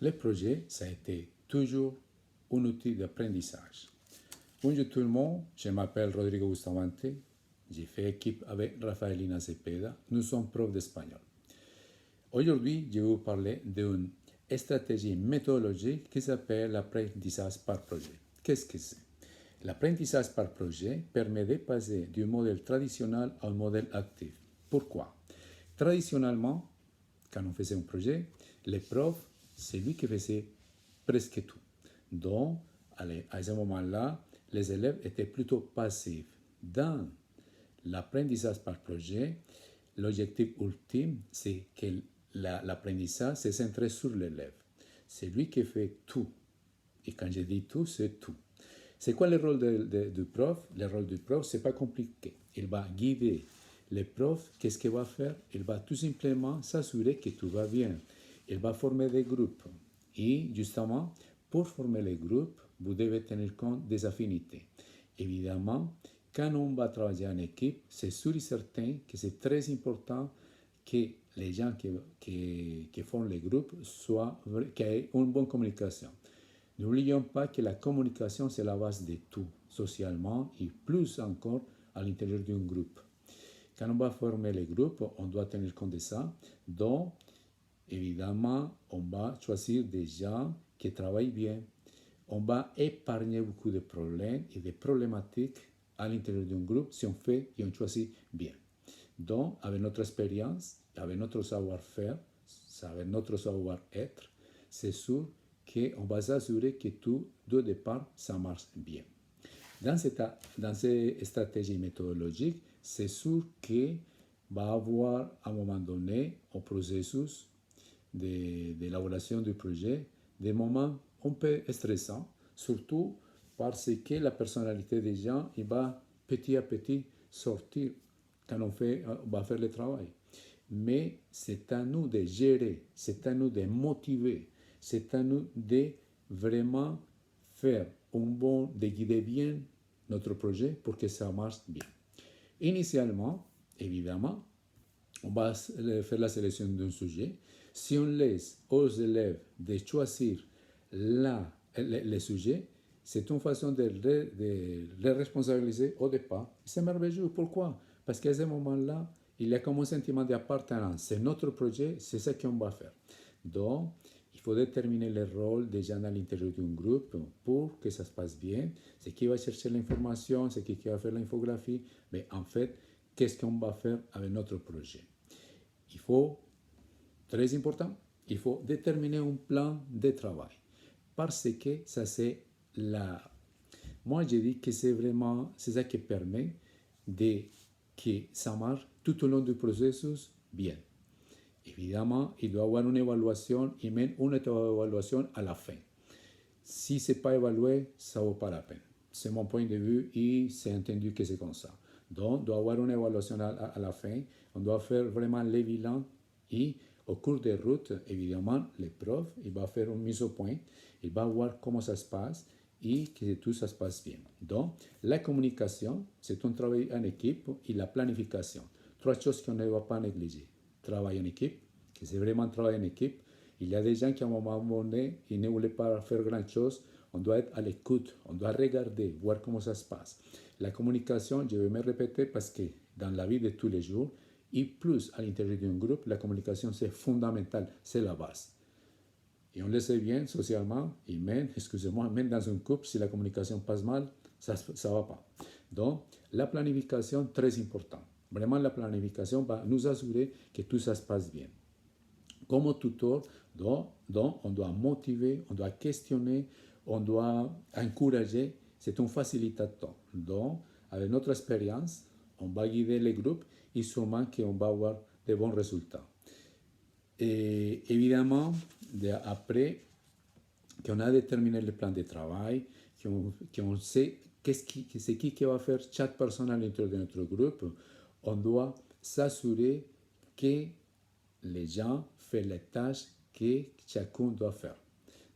Le projet, ça a été toujours un outil d'apprentissage. Bonjour tout le monde, je m'appelle Rodrigo Bustamante, j'ai fait équipe avec Rafaelina Cepeda, nous sommes profs d'espagnol. Aujourd'hui, je vais vous parler d'une stratégie méthodologique qui s'appelle l'apprentissage par projet. Qu'est-ce que c'est? L'apprentissage par projet permet de passer du modèle traditionnel au modèle actif. Pourquoi? Traditionnellement, quand on faisait un projet, les profs, c'est lui qui faisait presque tout. Donc, à ce moment-là, les élèves étaient plutôt passifs. Dans l'apprentissage par projet, l'objectif ultime, c'est que l'apprentissage se centre sur l'élève. C'est lui qui fait tout. Et quand je dis tout, c'est tout. C'est quoi le rôle du prof? Le rôle du prof, c'est pas compliqué. Il va guider le prof. Qu'est-ce qu'il va faire? Il va tout simplement s'assurer que tout va bien. Il va former des groupes. Et justement, pour former les groupes, vous devez tenir compte des affinités. Évidemment, quand on va travailler en équipe, c'est sûr et certain que c'est très important que les gens qui font les groupes aient une bonne communication. N'oublions pas que la communication, c'est la base de tout, socialement et plus encore à l'intérieur d'un groupe. Quand on va former les groupes, on doit tenir compte de ça. Donc, évidemment, on va choisir des gens qui travaillent bien. On va épargner beaucoup de problèmes et de problématiques à l'intérieur d'un groupe si on fait et on choisit bien. Donc, avec notre expérience, avec notre savoir-faire, avec notre savoir-être, c'est sûr qu'on va s'assurer que tout, de départ, ça marche bien. Dans cette stratégie méthodologique, c'est sûr qu'il va y avoir à un moment donné, au processus d'élaboration du projet, des moments un peu stressants, surtout parce que la personnalité des gens il va petit à petit sortir quand on va faire le travail. Mais c'est à nous de gérer, c'est à nous de motiver, c'est à nous de vraiment faire de guider bien notre projet pour que ça marche bien. Initialement, évidemment, on va faire la sélection d'un sujet. Si on laisse aux élèves de choisir les sujets, c'est une façon de les responsabiliser au départ. C'est merveilleux. Pourquoi? Parce qu'à ce moment-là, il y a comme un sentiment d'appartenance. C'est notre projet, c'est ce qu'on va faire. Donc, il faut déterminer le rôle des gens à l'intérieur d'un groupe pour que ça se passe bien. C'est qui va chercher l'information, c'est qui va faire l'infographie. Mais en fait, qu'est-ce qu'on va faire avec notre projet? Il faut, très important, il faut déterminer un plan de travail. Parce que ça, c'est moi, je dis que c'est ça qui permet que ça marche tout au long du processus bien. Évidemment, il doit y avoir une évaluation et même une évaluation à la fin. Si ce n'est pas évalué, ça ne vaut pas la peine. C'est mon point de vue et c'est entendu que c'est comme ça. Donc, il doit y avoir une évaluation à la fin. On doit faire vraiment les bilans et au cours des routes, évidemment, le prof, il va faire une mise au point. Il va voir comment ça se passe et que tout ça se passe bien. Donc, la communication, c'est un travail en équipe et la planification. Trois choses qu'on ne va pas négliger. Travail en équipe, que c'est vraiment un travail en équipe. Il y a des gens qui à un moment donné, ils ne voulaient pas faire grand-chose. On doit être à l'écoute, on doit regarder, voir comment ça se passe. La communication, je vais me répéter parce que dans la vie de tous les jours, et plus à l'intérieur d'un groupe, la communication c'est fondamental, c'est la base. Et on le sait bien socialement, et même, même dans un couple, si la communication passe mal, ça ne va pas. Donc, la planification, très important. Vraiment, la planification va nous assurer que tout ça se passe bien. Comme tuteur, donc, on doit motiver, on doit questionner, on doit encourager. C'est un facilitateur. Donc, avec notre expérience, on va guider les groupes et sûrement qu'on va avoir de bons résultats. Et évidemment, après qu'on a déterminé le plan de travail, qu'on sait c'est qui va faire chaque personne à l'intérieur de notre groupe, on doit s'assurer que les gens font les tâches que chacun doit faire.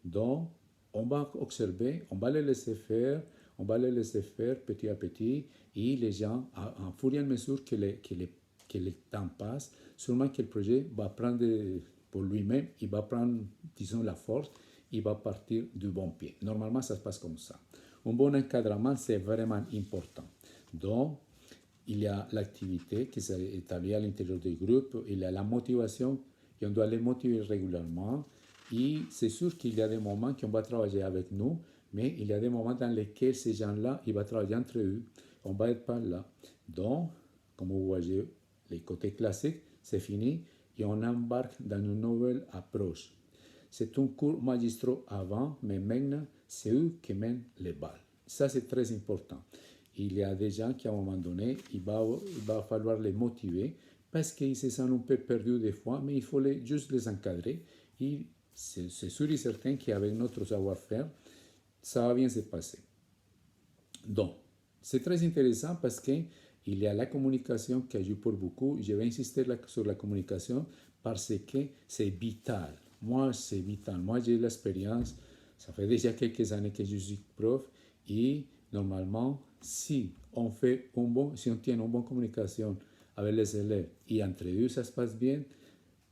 Donc, on va observer, on va les laisser faire petit à petit, et les gens, en fur et à mesure que le temps passe, sûrement que le projet va prendre pour lui-même, il va prendre, disons, la force, il va partir du bon pied. Normalement, ça se passe comme ça. Un bon encadrement, c'est vraiment important. Donc, il y a l'activité qui s'est établie à l'intérieur du groupe, il y a la motivation, et on doit les motiver régulièrement. Et c'est sûr qu'il y a des moments qu'on va travailler avec nous, mais il y a des moments dans lesquels ces gens-là, ils vont travailler entre eux. On va être pas là. Donc, comme vous voyez, les côtés classiques, c'est fini et on embarque dans une nouvelle approche. C'est un cours magistral avant, mais maintenant, c'est eux qui mènent les balles. Ça, c'est très important. Il y a des gens qui, à un moment donné, il va falloir les motiver parce qu'ils se sentent un peu perdus des fois, mais il faut juste les encadrer. Et c'est sûr et certain qu'avec notre savoir-faire, ça va bien se passer. Donc, c'est très intéressant parce qu'il y a la communication qui ajoute pour beaucoup. Je vais insister sur la communication parce que c'est vital. Moi, c'est vital. Moi, j'ai l'expérience. Ça fait déjà quelques années que je suis prof et normalement, si on tient une bonne communication avec les élèves et entre eux, ça se passe bien,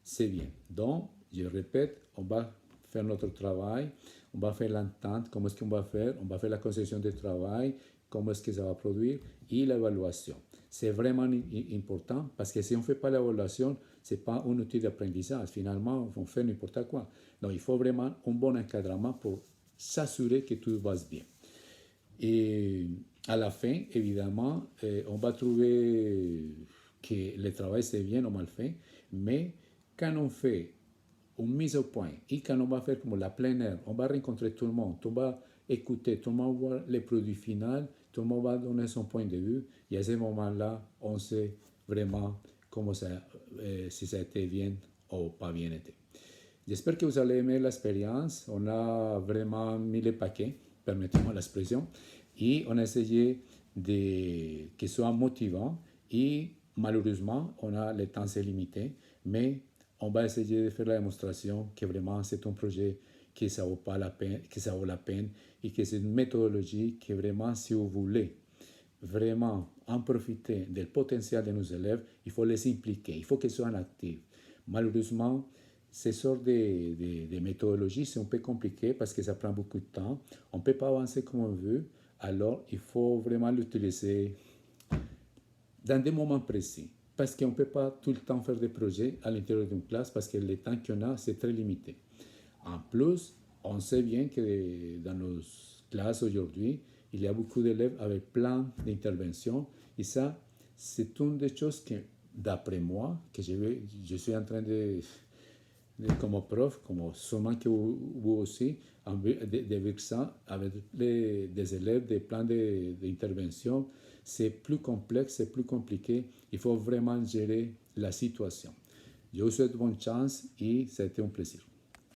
c'est bien. Donc, je répète, on va faire notre travail, on va faire l'entente, comment est-ce qu'on va faire, on va faire la conception du travail, comment est-ce que ça va produire et l'évaluation. C'est vraiment important parce que si on ne fait pas l'évaluation, ce n'est pas un outil d'apprentissage. Finalement, on fait n'importe quoi. Donc, il faut vraiment un bon encadrement pour s'assurer que tout va bien. Et à la fin, évidemment, on va trouver que le travail c'est bien ou mal fait, mais quand on fait une mise au point et quand on va faire comme la plein air, on va rencontrer tout le monde, on va écouter, tout le monde va voir les produits finaux, tout le monde va donner son point de vue, et à ce moment-là, on sait vraiment comment ça, si ça a été bien ou pas bien été. J'espère que vous allez aimer l'expérience. On a vraiment mis les paquets, permettez-moi l'expression, et on a essayé de que ce soit motivant. Et malheureusement, on a le temps c'est limité, mais on va essayer de faire la démonstration que vraiment c'est un projet que ça vaut pas la peine, que ça vaut la peine et que c'est une méthodologie que vraiment, si vous voulez vraiment en profiter du potentiel de nos élèves, il faut les impliquer, il faut qu'ils soient actifs. Malheureusement, ce genre de méthodologie, c'est un peu compliqué parce que ça prend beaucoup de temps. On ne peut pas avancer comme on veut, alors il faut vraiment l'utiliser dans des moments précis. Parce qu'on ne peut pas tout le temps faire des projets à l'intérieur d'une classe parce que le temps qu'on a, c'est très limité. En plus, on sait bien que dans nos classes aujourd'hui, il y a beaucoup d'élèves avec plein d'interventions. Et ça, c'est une des choses que, d'après moi, que je suis en train comme prof, comme sûrement que vous aussi, de vivre ça avec des élèves, des plans d'intervention. C'est plus complexe, c'est plus compliqué. Il faut vraiment gérer la situation. Je vous souhaite bonne chance et ça a été un plaisir.